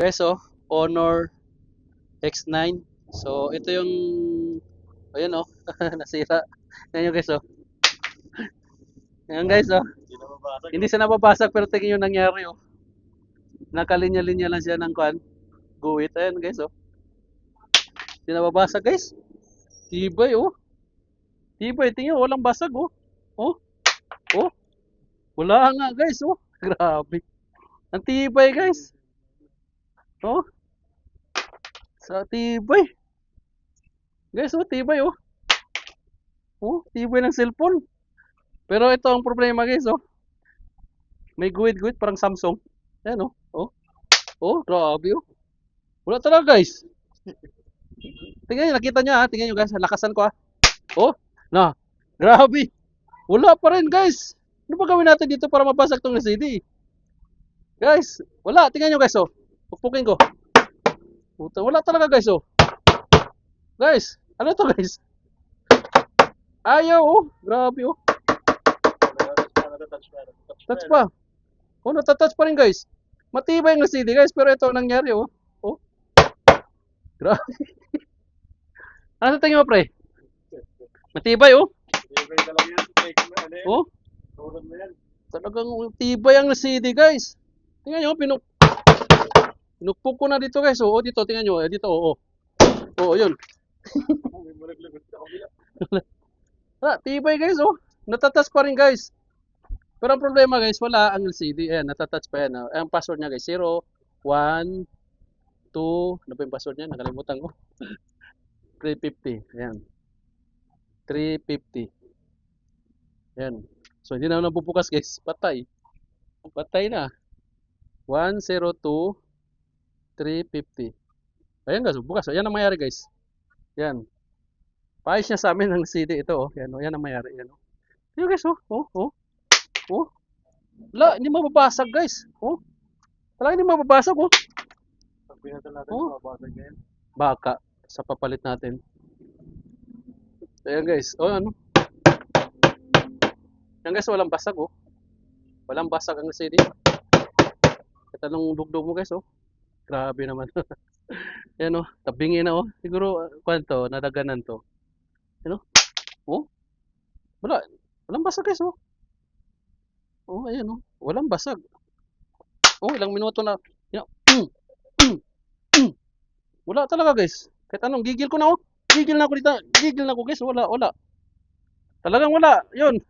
Guys, Honor X9. So, ito yung, ayun nasira. Yan yung guys, Yan guys, hindi siya nababasag pero tingin yung nangyari, Nakalinya-linya lang siya ng kwan. Guhit. Ayan guys, Hindi nababasag guys. Tibay, Tibay, tingin, walang basag, Oh, oh. Wala nga guys, Grabe. Ang tibay guys. Oh, sa tibay. Guys, tibay, Tibay ng cellphone. Pero ito ang problema guys, May guhit-guhit parang Samsung. Ayan, grabe, Wala talaga guys. Tingnan nyo, nakita nyo tingnan nyo guys, lakasan ko Oh, na, grabe. Wala pa rin guys. Ano ba gawin natin dito para mabasag tong LCD? Guys, wala. Tingnan nyo guys, Pupukin ko. Puta, wala talaga guys, Guys, ano to guys? Ayaw, Grabe, Touch pa. Natatouch pa rin guys. Matibay yung LCD guys, pero ito ang nangyari, Oh, grabe. Ano sa tingin mo, pre? Matibay, Oh, talagang tibay ang LCD guys. Tingnan nyo, pinukpok ko na dito guys. Dito, tingnan nyo. Dito, yun. Tibay guys, Natatouch pa rin guys. Pero ang problema guys, wala ang LCD. Ayan, natatouch pa yan. Ang password niya guys, 0, 1, 2, ano pa yung password niya? Nakalimutan ko. 350. Ayan. 350. Ayan. So, hindi na nabubukas guys. Patay. Patay na. 102, 350. Ayan guys, bukas. Ayan ang mayari guys. Yan. Paayos niya sa amin ng CD ito, Yan, yan ang mayari. Yan, Yan guys, Wala, hindi mababasag guys. Talaga hindi mababasag, Pag pinatan natin, mababasag yan. Baka sa papalit natin. Ayan guys. Ano? Yan guys, walang basag, Walang basag ang CD. Ito nung dugdog mo guys, Grabe naman. Yan, tabingin na, Siguro, kwanto, nadaganan to. Yan, Wala. Walang basag guys, ayan, Walang basag. Ilang minuto na. Yan. Wala talaga guys. Kahit anong, gigil ko na, Gigil na ako dito. Gigil na ako guys. Wala. Talagang wala. Yun.